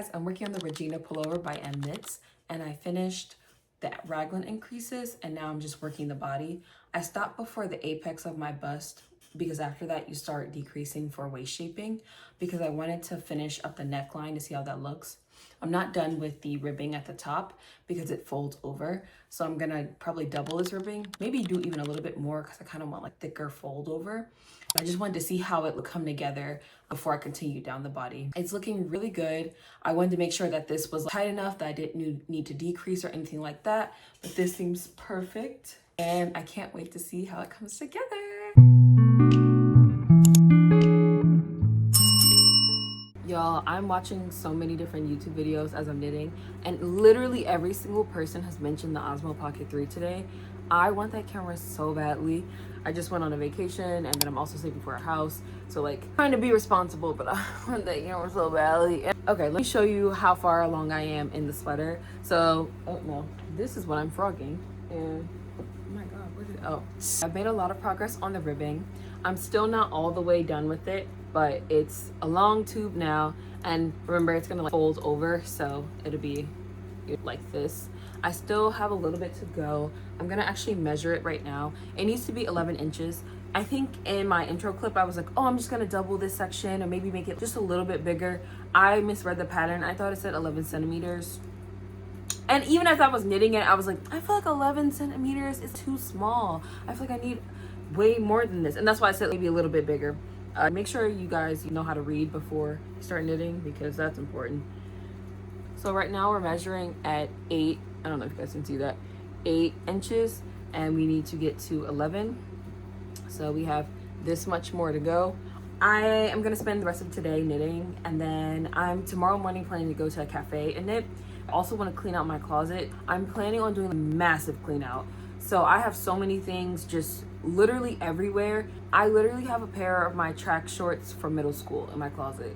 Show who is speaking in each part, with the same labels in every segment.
Speaker 1: guys, I'm working on the Regina Pullover by M Knits, and I finished the raglan increases, and now I'm just working the body. I stopped before the apex of my bust because after that you start decreasing for waist shaping, because I wanted to finish up the neckline to see how that looks. I'm not done with the ribbing at the top because it folds over, so I'm gonna probably double this ribbing, maybe do even a little bit more because I kind of want like thicker fold over. I just wanted to see how it would come together before I continue down the body. It's looking really good. I wanted to make sure that this was tight enough that I didn't need to decrease or anything like that, but this seems perfect and I can't wait to see how it comes together. Y'all, I'm watching so many different YouTube videos as I'm knitting, and literally every single person has mentioned the Osmo Pocket 3 today. I want that camera so badly. I just went on a vacation, and then I'm also saving for a house, so like trying to be responsible, but I want that camera so badly. Okay, let me show you how far along I am in the sweater. So, oh no, this is what I'm frogging, and oh my god, where did it, oh. I've made a lot of progress on the ribbing. I'm still not all the way done with it, but it's a long tube now, and remember it's gonna like fold over, so it'll be like this. I still have a little bit to go. I'm gonna actually measure it right now. It needs to be 11 inches. I think in my intro clip I was like, oh, I'm just gonna double this section or maybe make it just a little bit bigger. I misread the pattern. I thought it said 11 centimeters. And even as I was knitting it, I was like, I feel like 11 centimeters is too small. I feel like I need way more than this, and that's why I said maybe a little bit bigger. Make sure you guys know how to read before you start knitting, because that's important. So right now we're measuring at 8, I don't know if you guys can see that, 8 inches, and we need to get to 11. So we have this much more to go. I am gonna spend the rest of today knitting, and then I'm tomorrow morning planning to go to a cafe and knit. I also want to clean out my closet. I'm planning on doing a massive clean out. So I have so many things just literally everywhere. I literally have a pair of my track shorts from middle school in my closet.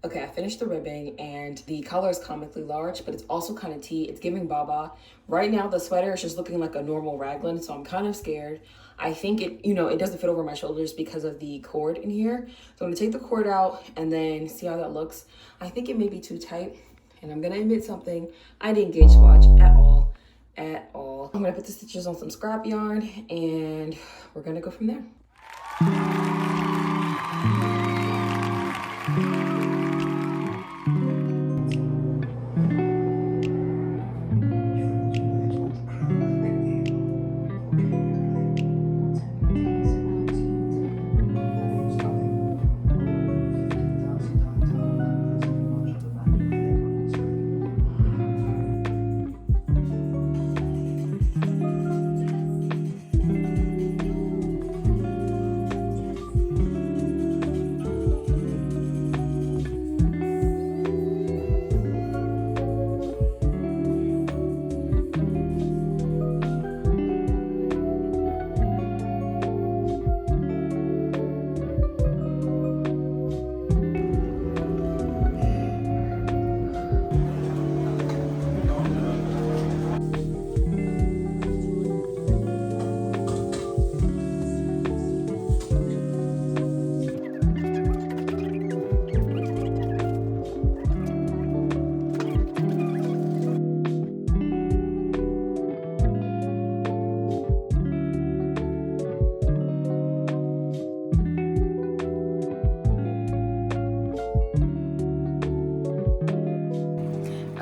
Speaker 1: Okay, I finished the ribbing, and the collar is comically large, but it's also kind of tea. It's giving Baba. Right now, the sweater is just looking like a normal raglan, so I'm kind of scared. I think it, it doesn't fit over my shoulders because of the cord in here. So I'm gonna take the cord out and then see how that looks. I think it may be too tight, and I'm gonna admit something. I didn't gauge swatch at all, at all. I'm gonna put the stitches on some scrap yarn, and we're gonna go from there.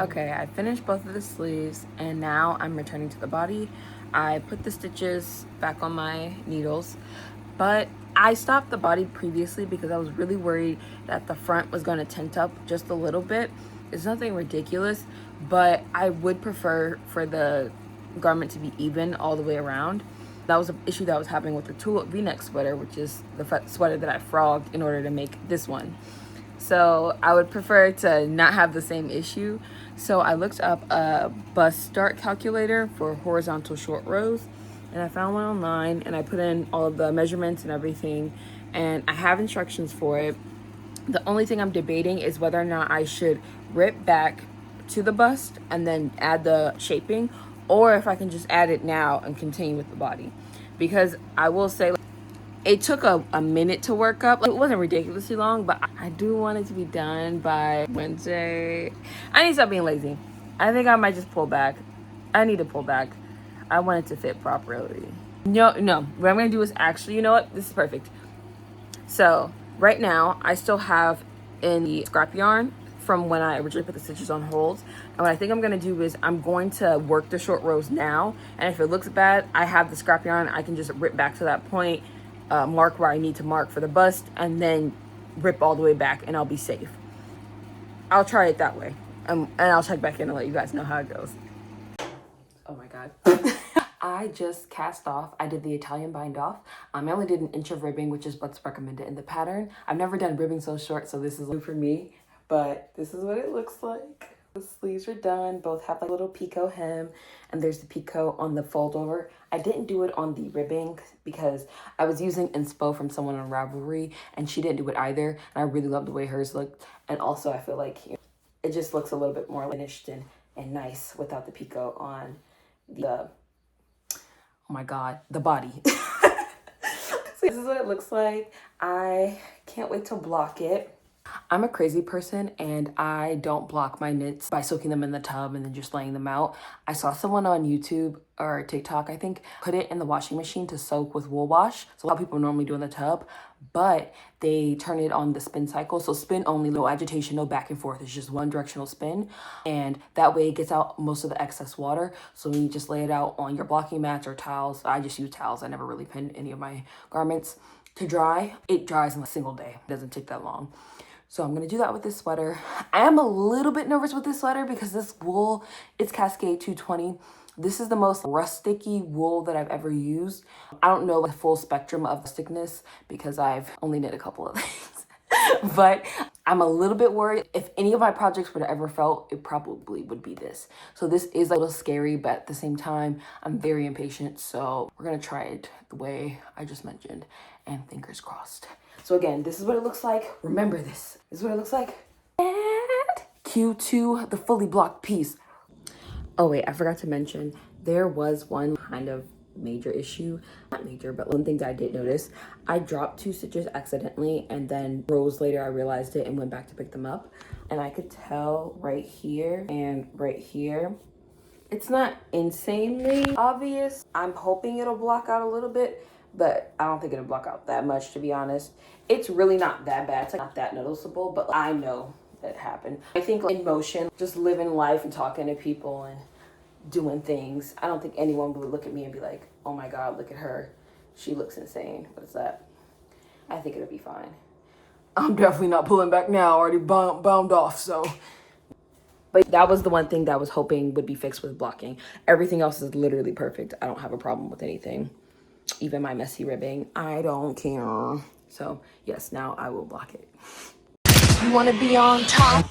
Speaker 1: Okay, I finished both of the sleeves and now I'm returning to the body. I put the stitches back on my needles, but I stopped the body previously because I was really worried that the front was going to tint up just a little bit. It's nothing ridiculous, but I would prefer for the garment to be even all the way around. That was an issue that I was having with the tulip v-neck sweater, which is the sweater that I frogged in order to make this one. So I would prefer to not have the same issue. So I looked up a bust start calculator for horizontal short rows, and I found one online, and I put in all of the measurements and everything, and I have instructions for it. The only thing I'm debating is whether or not I should rip back to the bust and then add the shaping, or if I can just add it now and continue with the body. Because I will say, it took a minute to work up. It wasn't ridiculously long, but I do want it to be done by Wednesday. I need to stop being lazy. I think I might just pull back. I need to pull back. I want it to fit properly. No, what I'm gonna do is actually, you know what? This is perfect. So right now I still have in the scrap yarn from when I originally put the stitches on hold. And what I think I'm gonna do is I'm going to work the short rows now. And if it looks bad, I have the scrap yarn. I can just rip back to that point, mark where I need to mark for the bust, and then rip all the way back, and I'll be safe. I'll try it that way. And I'll check back in and let you guys know how it goes. Oh my God. I just cast off. I did the Italian bind off. I only did an inch of ribbing, which is what's recommended in the pattern. I've never done ribbing so short, so this is new for me, but this is what it looks like. The sleeves are done. Both have like a little picot hem, and there's the picot on the fold over. I didn't do it on the ribbing because I was using inspo from someone on Ravelry, and she didn't do it either. And I really love the way hers looked. And also I feel like it just looks a little bit more finished and nice without the picot on the, oh my God, the body. So this is what it looks like. I can't wait to block it. I'm a crazy person, and I don't block my knits by soaking them in the tub and then just laying them out. I saw someone on YouTube or TikTok, I think, put it in the washing machine to soak with wool wash. So a lot of people normally do in the tub, but they turn it on the spin cycle. So spin only, no agitation, no back and forth. It's just one directional spin. And that way it gets out most of the excess water. So when you just lay it out on your blocking mats or towels, I just use towels. I never really pin any of my garments to dry. It dries in a single day. It doesn't take that long. So I'm gonna do that with this sweater. I am a little bit nervous with this sweater because this wool, it's Cascade 220. This is the most rusticy wool that I've ever used. I don't know the full spectrum of rusticness because I've only knit a couple of things. But I'm a little bit worried. If any of my projects would have ever felt, it probably would be this. So this is a little scary, but at the same time, I'm very impatient. So we're gonna try it the way I just mentioned, and fingers crossed. So again, this is what it looks like. Remember this. This is what it looks like. And Q2, the fully blocked piece. Oh wait, I forgot to mention, there was one kind of major issue. Not major, but one thing that I did notice. I dropped 2 stitches accidentally, and then rows later I realized it and went back to pick them up. And I could tell right here and right here. It's not insanely obvious. I'm hoping it'll block out a little bit, but I don't think it'll block out that much, to be honest. It's really not that bad. It's like not that noticeable, but I know that happened. I think in motion, just living life and talking to people and doing things, I don't think anyone would look at me and be like, oh my God, look at her. She looks insane. What is that? I think it'll be fine. I'm definitely not pulling back now. Already bound off, so. But that was the one thing that I was hoping would be fixed with blocking. Everything else is literally perfect. I don't have a problem with anything. Even my messy ribbing, I don't care. So yes, now I will block it. You want to be on top?